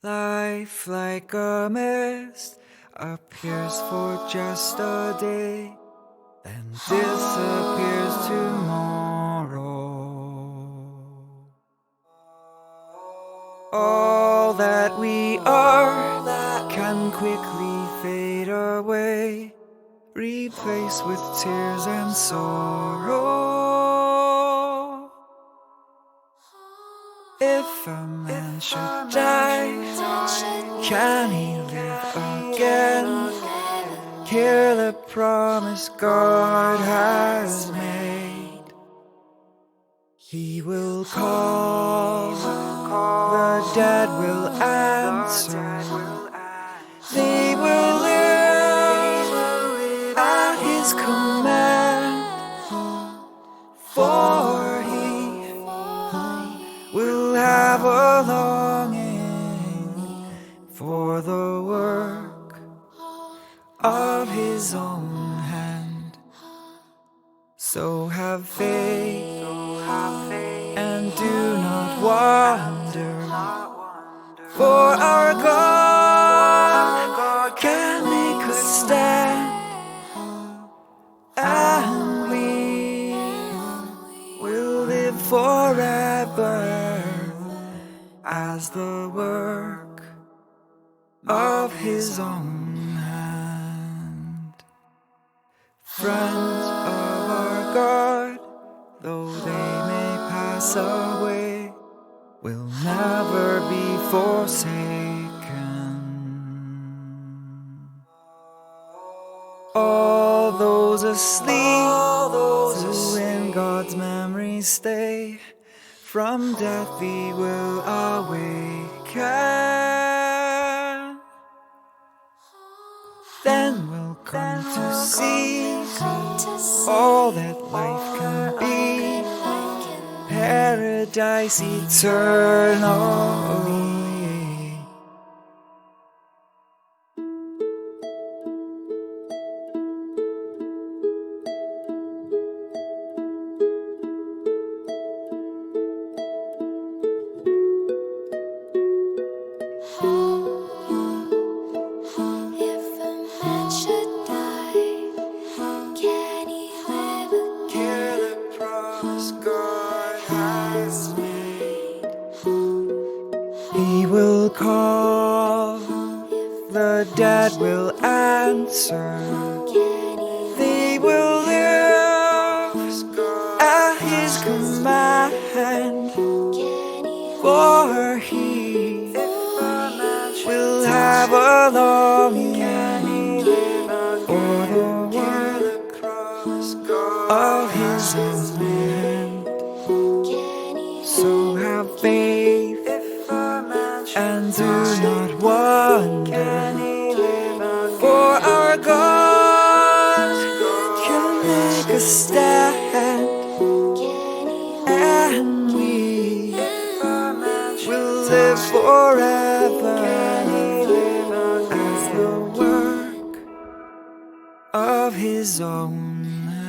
Life like a mist appears for just a day, then disappears tomorrow. All that we are can quickly fade away, replaced with tears and sorrow. If a man should die, can he live again? Hear the promise God has made. He will call, the dead will answer. They will live at his command, for he will have a longing for the work of his own hand. So have faith and do not wonder, for our God can make us stand, and we will live forever as the work of his own hand. Friends of our God, though they may pass away, will never be forsaken. All those asleep who in God's memory stay, from death we will awaken. Then we'll come to see all that life can be, paradise eternally. He will call, the dead will answer. They will live at his command, for he will have a longing for the work of his own hand. So have faith and do not wonder, for our God can make us stand, and we will live forever as the work of his own hand.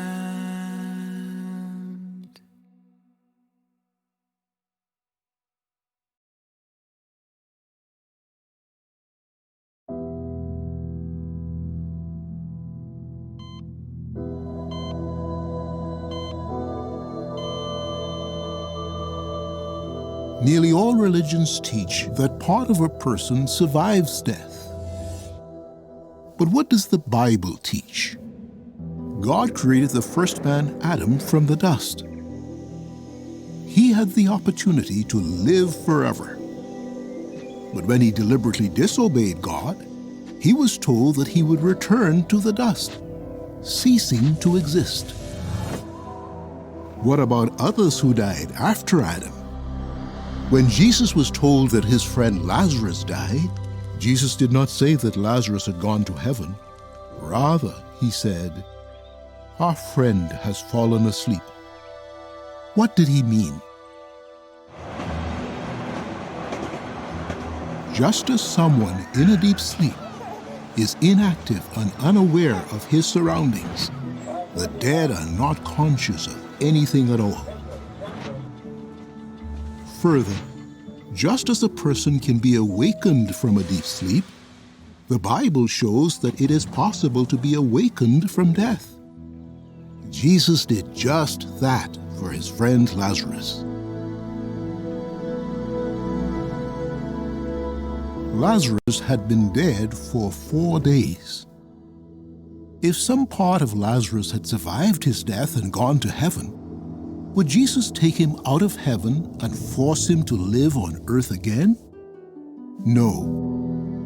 Nearly all religions teach that part of a person survives death. But what does the Bible teach? God created the first man, Adam, from the dust. He had the opportunity to live forever. But when he deliberately disobeyed God, he was told that he would return to the dust, ceasing to exist. What about others who died after Adam? When Jesus was told that his friend Lazarus died, Jesus did not say that Lazarus had gone to heaven. Rather, he said, "Our friend has fallen asleep." What did he mean? Just as someone in a deep sleep is inactive and unaware of his surroundings, the dead are not conscious of anything at all. Further, Just as a person can be awakened from a deep sleep, the Bible shows that it is possible to be awakened from death. Jesus did just that for his friend Lazarus. Lazarus had been dead for 4 days. If some part of Lazarus had survived his death and gone to heaven, would Jesus take him out of heaven and force him to live on earth again? No.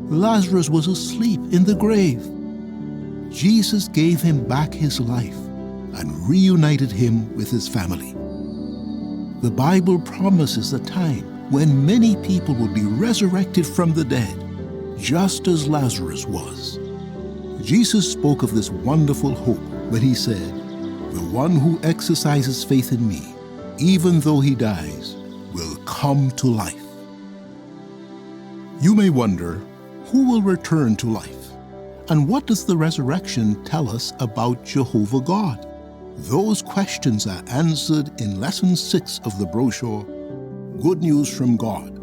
Lazarus was asleep in the grave. Jesus gave him back his life and reunited him with his family. The Bible promises a time when many people will be resurrected from the dead, just as Lazarus was. Jesus spoke of this wonderful hope when he said, "The one who exercises faith in me, even though he dies, will come to life." You may wonder, who will return to life? And what does the resurrection tell us about Jehovah God? Those questions are answered in Lesson 6 of the brochure, Good News from God.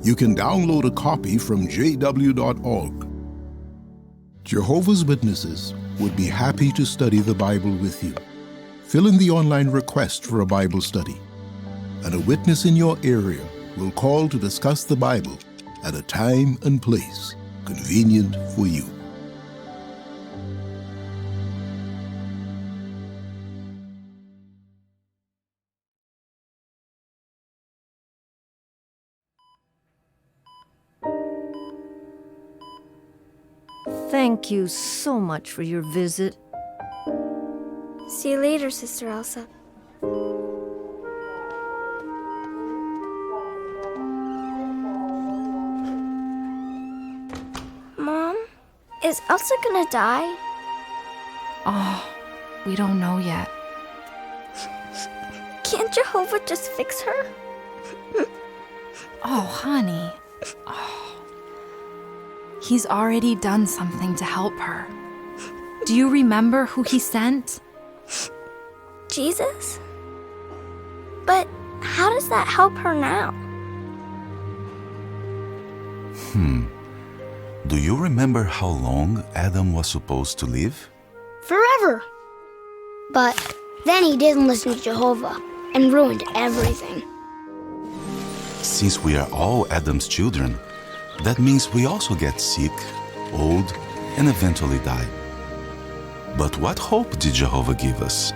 You can download a copy from jw.org. Jehovah's Witnesses would be happy to study the Bible with you. Fill in the online request for a Bible study, and a witness in your area will call to discuss the Bible at a time and place convenient for you. Thank you so much for your visit. See you later, Sister Elsa. Mom, is Elsa gonna die? Oh, we don't know yet. Can't Jehovah just fix her? Oh, honey. Oh. He's already done something to help her. Do you remember who he sent? Jesus? But how does that help her now? Do you remember how long Adam was supposed to live? Forever. But then he didn't listen to Jehovah and ruined everything. Since we are all Adam's children, that means we also get sick, old, and eventually die. But what hope did Jehovah give us?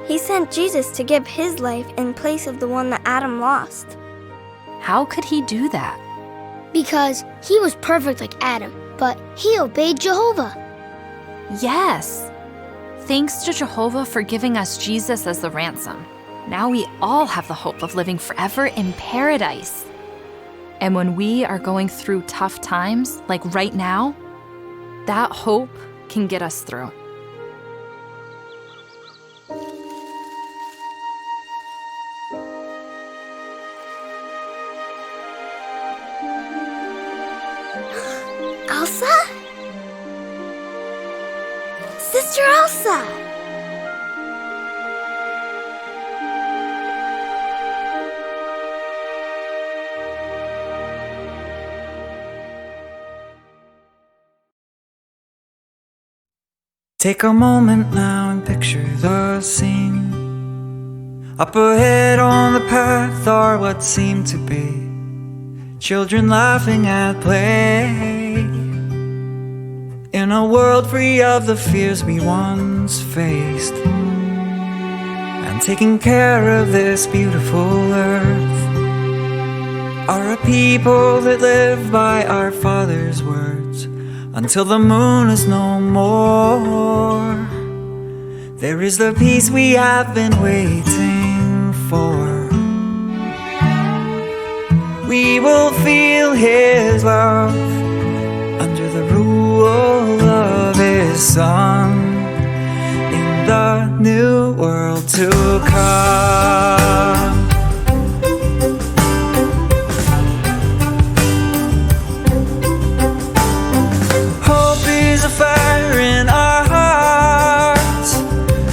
He sent Jesus to give his life in place of the one that Adam lost. How could he do that? Because he was perfect like Adam, but he obeyed Jehovah. Yes. Thanks to Jehovah for giving us Jesus as the ransom. Now we all have the hope of living forever in paradise. And when we are going through tough times, like right now, that hope can get us through. Elsa? Sister Elsa! Take a moment now and picture the scene. Up ahead on the path are what seem to be children laughing at play, in a world free of the fears we once faced, and taking care of this beautiful earth are a people that live by our Father's words until the moon is no more. There is the peace we have been waiting for. We will feel His love under the rule of His Son in the new world to come. Hope is a fire in our hearts.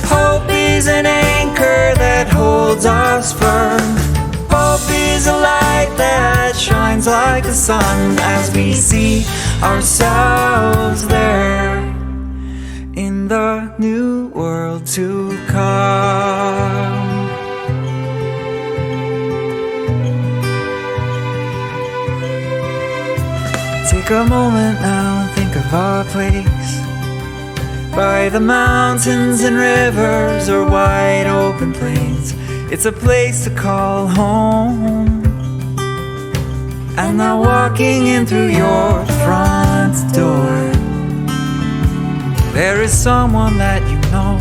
Hope is an anchor that holds us firm. Hope is a light shines like the sun as we see ourselves there in the new world to come. Take a moment now and think of our place, by the mountains and rivers or wide open plains. It's a place to call home. And now walking in through your front door, there is someone that you know,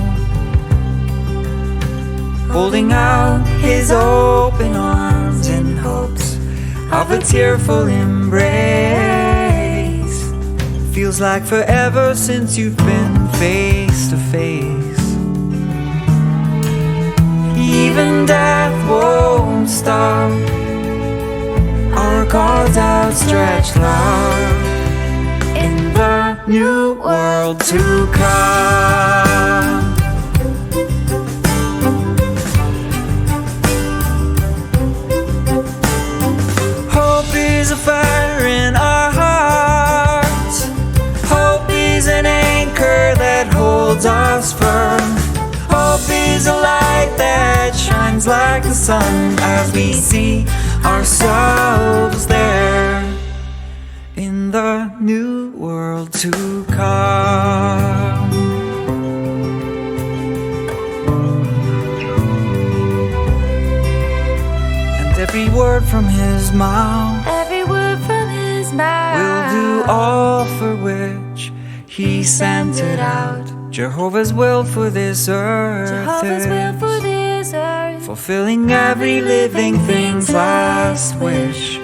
holding out his open arms in hopes of a tearful embrace. Feels like forever since you've been face to face. Even death won't stop our God's outstretched love in the new world to come. Hope is a fire in our hearts. Hope is an anchor that holds us firm. Hope is a light that shines like the sun as we see ourselves there in the new world to come. And every word from his mouth, will do all for which he sent it out. Jehovah's will for this earth is fulfilling every living thing's last wish.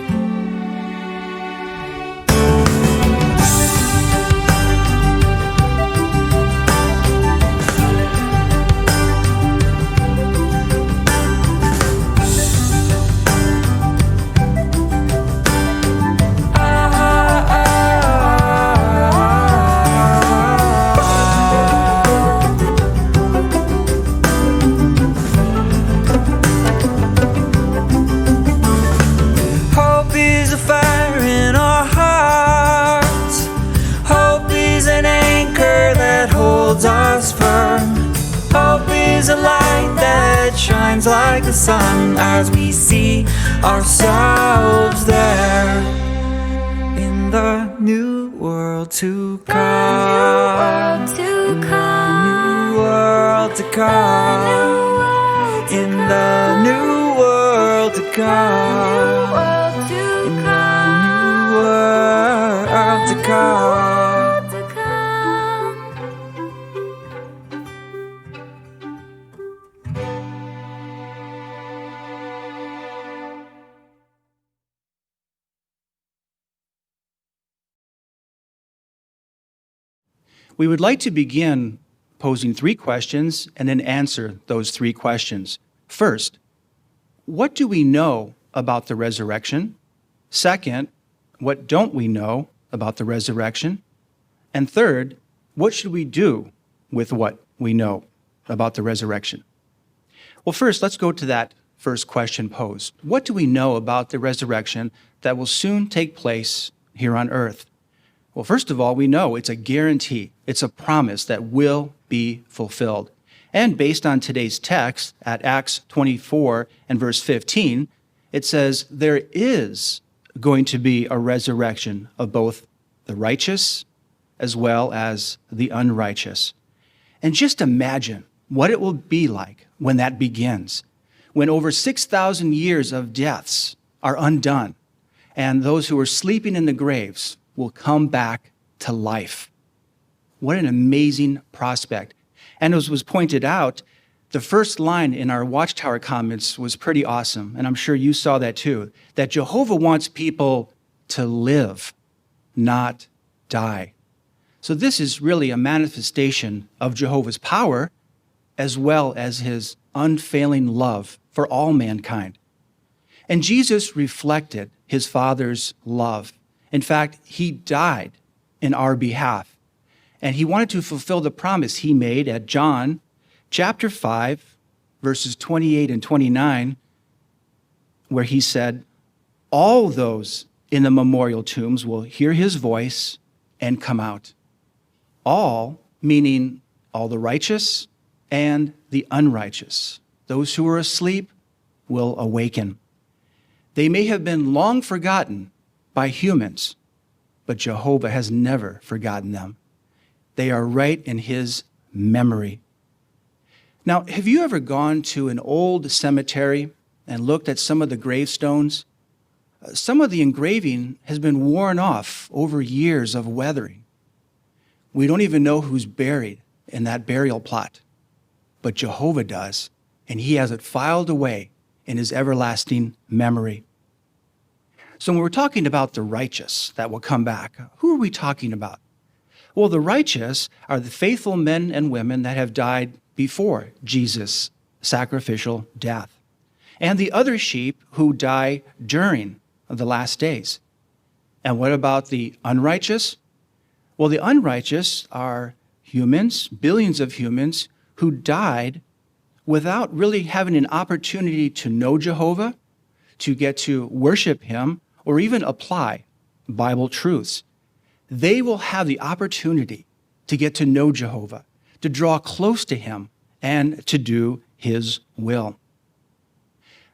A light that shines like the sun as we see ourselves there in the new world to come. In the new world to come. In the new world to come. In the new world to come. We would like to begin posing 3 questions and then answer those 3 questions. First, what do we know about the resurrection? Second, what don't we know about the resurrection? And third, what should we do with what we know about the resurrection? Well, first, let's go to that first question posed. What do we know about the resurrection that will soon take place here on earth? Well, first of all, we know it's a guarantee. It's a promise that will be fulfilled. And based on today's text at Acts 24 and verse 15, it says there is going to be a resurrection of both the righteous as well as the unrighteous. And just imagine what it will be like when that begins, when over 6,000 years of deaths are undone, and those who are sleeping in the graves will come back to life. What an amazing prospect. And as was pointed out, the first line in our Watchtower comments was pretty awesome, and I'm sure you saw that too, that Jehovah wants people to live, not die. So this is really a manifestation of Jehovah's power as well as his unfailing love for all mankind. And Jesus reflected his Father's love. In fact, he died in our behalf. And he wanted to fulfill the promise he made at John chapter 5, verses 28 and 29, where he said, all those in the memorial tombs will hear his voice and come out. All, meaning all the righteous and the unrighteous. Those who are asleep will awaken. They may have been long forgotten by humans, but Jehovah has never forgotten them. They are right in his memory. Now, have you ever gone to an old cemetery and looked at some of the gravestones? Some of the engraving has been worn off over years of weathering. We don't even know who's buried in that burial plot, but Jehovah does, and he has it filed away in his everlasting memory. So when we're talking about the righteous that will come back, who are we talking about? Well, the righteous are the faithful men and women that have died before Jesus' sacrificial death, and the other sheep who die during the last days. And what about the unrighteous? Well, the unrighteous are humans, billions of humans, who died without really having an opportunity to know Jehovah, to get to worship him, or even apply Bible truths. They will have the opportunity to get to know Jehovah, to draw close to him, and to do his will.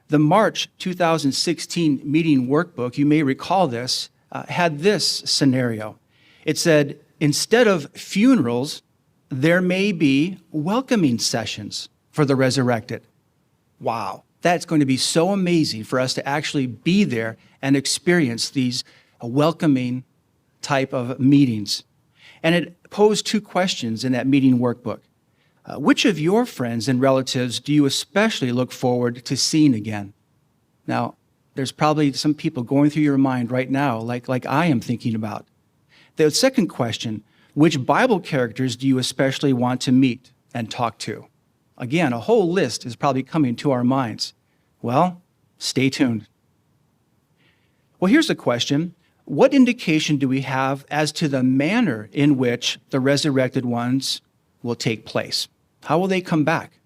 The March 2016 meeting workbook, you may recall this, had this scenario. It said, instead of funerals, there may be welcoming sessions for the resurrected. Wow, that's going to be so amazing for us to actually be there and experience these welcoming type of meetings. And it posed two questions in that meeting workbook. Which of your friends and relatives do you especially look forward to seeing again? Now, there's probably some people going through your mind right now, like I am thinking about. The second question, which Bible characters do you especially want to meet and talk to? Again, a whole list is probably coming to our minds. Well, stay tuned. Well, here's a question. What indication do we have as to the manner in which the resurrected ones will take place? How will they come back?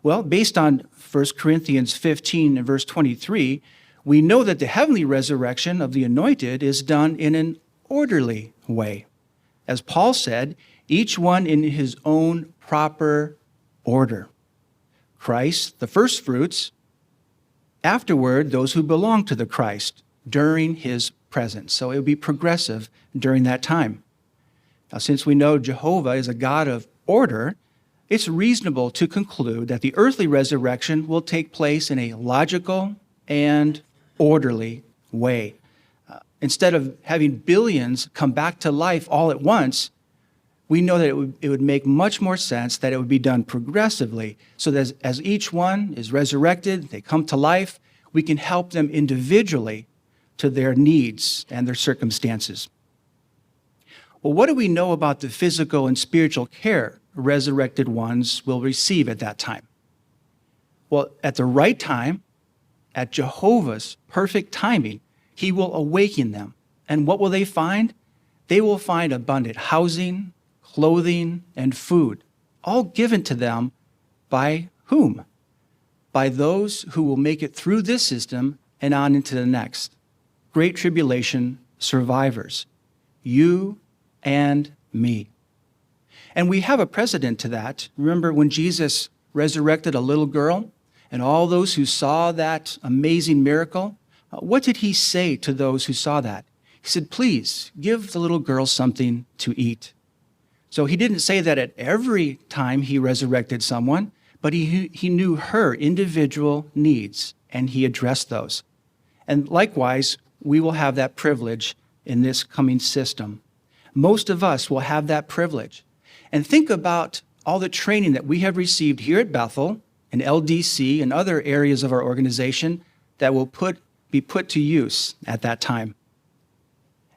Well, based on 1 Corinthians 15 and verse 23, we know that the heavenly resurrection of the anointed is done in an orderly way. As Paul said, each one in his own proper order. Christ, the first fruits, afterward, those who belong to the Christ during his presence. So it will be progressive during that time. Now, since we know Jehovah is a God of order, it's reasonable to conclude that the earthly resurrection will take place in a logical and orderly way. Instead of having billions come back to life all at once, we know that it would make much more sense that it would be done progressively, so that as each one is resurrected, they come to life, we can help them individually to their needs and their circumstances. Well, what do we know about the physical and spiritual care resurrected ones will receive at that time? Well, at the right time, at Jehovah's perfect timing, he will awaken them. And what will they find? They will find abundant housing, clothing, and food, all given to them by whom? By those who will make it through this system and on into the next. Great tribulation survivors, you and me. And we have a precedent to that. Remember when Jesus resurrected a little girl and all those who saw that amazing miracle? What did he say to those who saw that? He said, please give the little girl something to eat. So he didn't say that at every time he resurrected someone, but he knew her individual needs and he addressed those. And likewise, we will have that privilege in this coming system. Most of us will have that privilege. And think about all the training that we have received here at Bethel and LDC and other areas of our organization that will be put to use at that time.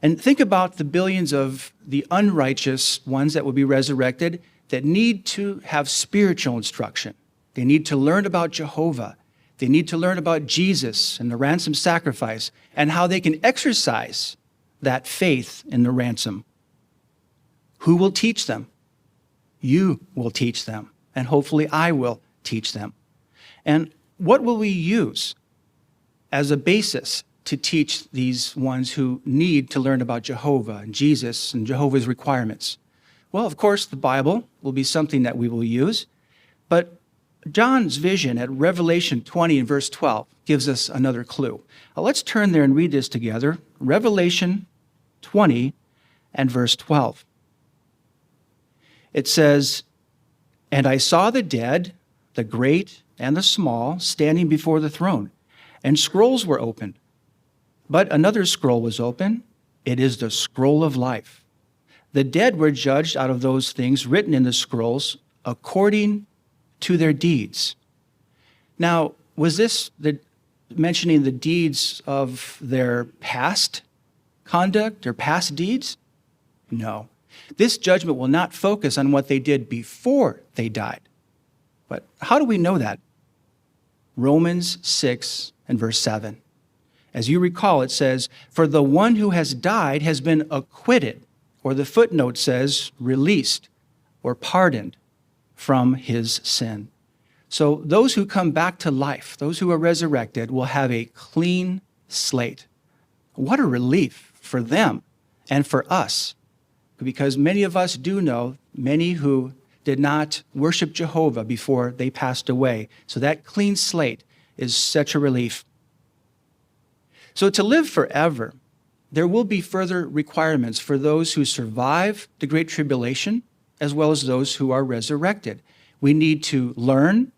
And think about the billions of the unrighteous ones that will be resurrected that need to have spiritual instruction. They need to learn about Jehovah. They need to learn about Jesus and the ransom sacrifice and how they can exercise that faith in the ransom. Who will teach them? You will teach them, and hopefully I will teach them. And what will we use as a basis to teach these ones who need to learn about Jehovah and Jesus and Jehovah's requirements? Well, of course, the Bible will be something that we will use, but John's vision at Revelation 20 and verse 12 gives us another clue. Now, let's turn there and read this together. Revelation 20 and verse 12. It says, "And I saw the dead, the great and the small, standing before the throne, and scrolls were opened. But another scroll was opened. It is the scroll of life. The dead were judged out of those things written in the scrolls according to their deeds." Now, was this mentioning the deeds of their past conduct or past deeds? No. This judgment will not focus on what they did before they died. But how do we know that? Romans 6 and verse 7. As you recall, it says, "For the one who has died has been acquitted," or the footnote says, released or pardoned from his sin. So those who come back to life, those who are resurrected, will have a clean slate. What a relief for them and for us, because many of us do know many who did not worship Jehovah before they passed away. So that clean slate is such a relief. So to live forever, there will be further requirements for those who survive the Great Tribulation, as well as those who are resurrected. We need to learn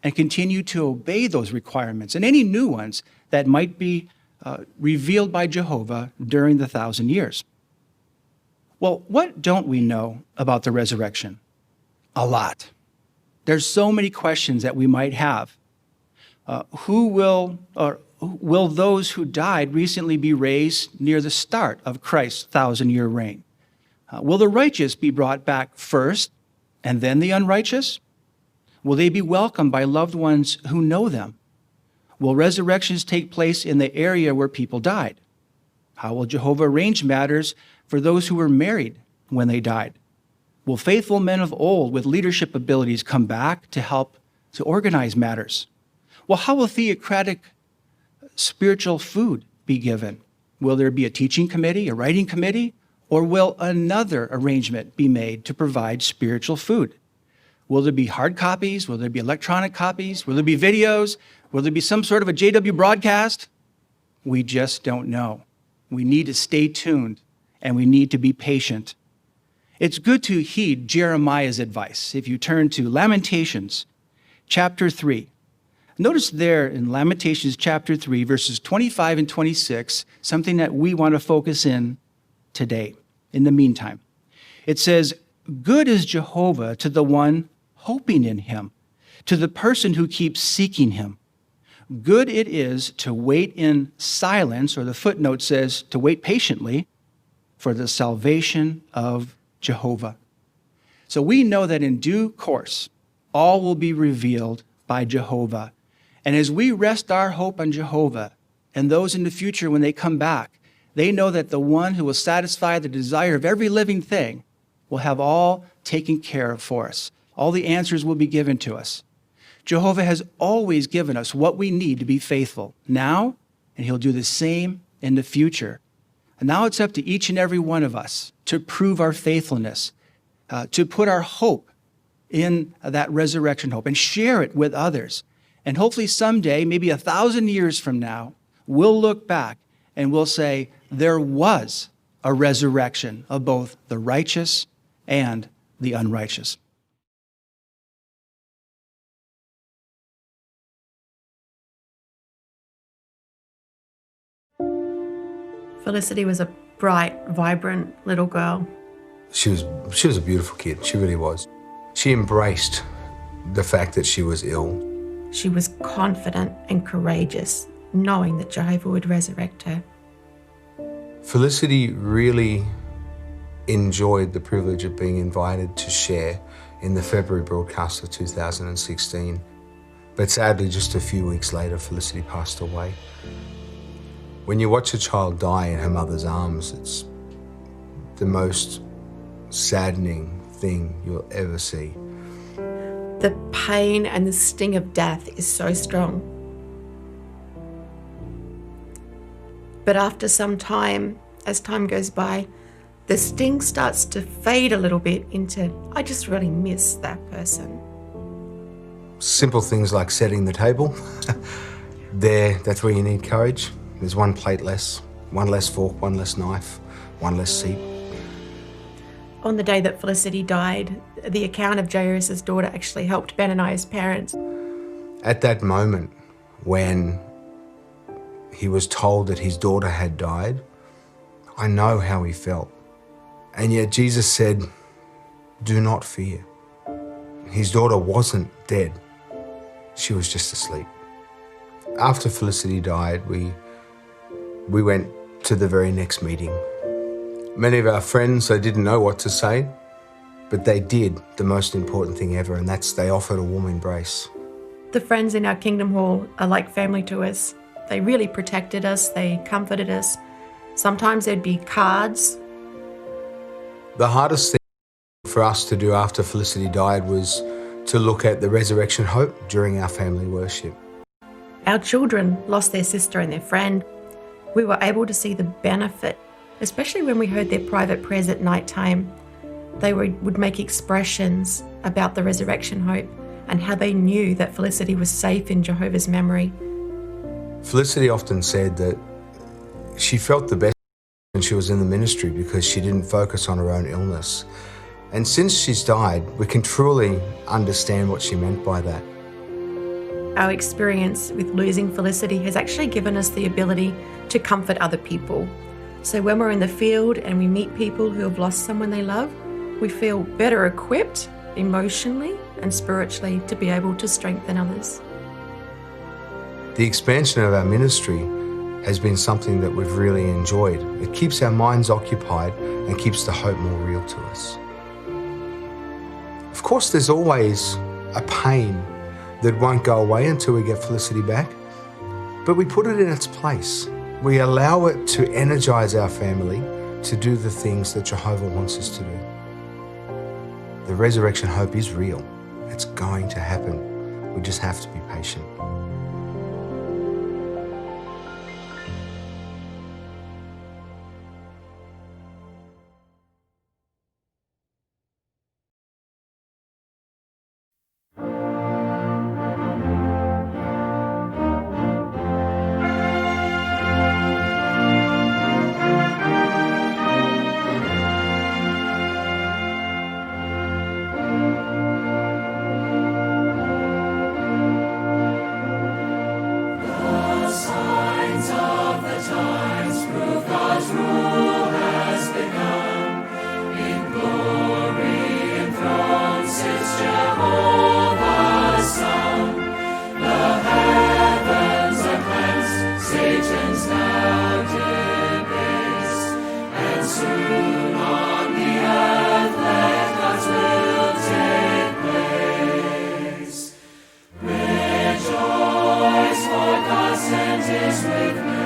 and continue to obey those requirements and any new ones that might be revealed by Jehovah during the 1,000 years. Well, what don't we know about the resurrection? A lot. There's so many questions that we might have. Will those who died recently be raised near the start of Christ's 1,000-year reign? Will the righteous be brought back first and then the unrighteous? Will they be welcomed by loved ones who know them? Will resurrections take place in the area where people died? How will Jehovah arrange matters for those who were married when they died? Will faithful men of old with leadership abilities come back to help to organize matters? Well, how will theocratic spiritual food be given? Will there be a teaching committee, a writing committee, or will another arrangement be made to provide spiritual food? Will there be hard copies? Will there be electronic copies? Will there be videos? Will there be some sort of a JW broadcast? We just don't know. We need to stay tuned, and we need to be patient. It's good to heed Jeremiah's advice. If you turn to Lamentations chapter 3, notice there in Lamentations chapter 3, verses 25 and 26, something that we want to focus in today, in the meantime. It says, "Good is Jehovah to the one hoping in him, to the person who keeps seeking him. Good it is to wait in silence," or the footnote says to wait patiently, "for the salvation of Jehovah." So we know that in due course, all will be revealed by Jehovah. And as we rest our hope on Jehovah, and those in the future when they come back, they know that the one who will satisfy the desire of every living thing will have all taken care of for us. All the answers will be given to us. Jehovah has always given us what we need to be faithful now, and he'll do the same in the future. And now it's up to each and every one of us to prove our faithfulness, to put our hope in that resurrection hope and share it with others. And hopefully someday, maybe 1,000 years from now, we'll look back and we'll say, there was a resurrection of both the righteous and the unrighteous. Felicity was a bright, vibrant little girl. She was a beautiful kid. She really was. She embraced the fact that she was ill. She was confident and courageous, knowing that Jehovah would resurrect her. Felicity really enjoyed the privilege of being invited to share in the February broadcast of 2016. But sadly, just a few weeks later, Felicity passed away. When you watch a child die in her mother's arms, it's the most saddening thing you'll ever see. The pain and the sting of death is so strong. But after some time, as time goes by, the sting starts to fade a little bit into, I just really miss that person. Simple things like setting the table. That's where you need courage. There's one plate less, one less fork, one less knife, one less seat. On the day that Felicity died, the account of Jairus' daughter actually helped Ben and I as parents. At that moment, when he was told that his daughter had died, I know how he felt. And yet Jesus said, do not fear. His daughter wasn't dead. She was just asleep. After Felicity died, we went to the very next meeting. Many of our friends, they didn't know what to say, but they did the most important thing ever, and that's they offered a warm embrace. The friends in our Kingdom Hall are like family to us. They really protected us, they comforted us. Sometimes there'd be cards. The hardest thing for us to do after Felicity died was to look at the resurrection hope during our family worship. Our children lost their sister and their friend. We were able to see the benefit, especially when we heard their private prayers at night time. They would make expressions about the resurrection hope and how they knew that Felicity was safe in Jehovah's memory. Felicity often said that she felt the best when she was in the ministry because she didn't focus on her own illness. And since she's died, we can truly understand what she meant by that. Our experience with losing Felicity has actually given us the ability to comfort other people. So when we're in the field and we meet people who have lost someone they love, we feel better equipped emotionally and spiritually to be able to strengthen others. The expansion of our ministry has been something that we've really enjoyed. It keeps our minds occupied and keeps the hope more real to us. Of course, there's always a pain that won't go away until we get Felicity back, but we put it in its place. We allow it to energize our family to do the things that Jehovah wants us to do. The resurrection hope is real. It's going to happen. We just have to be patient. With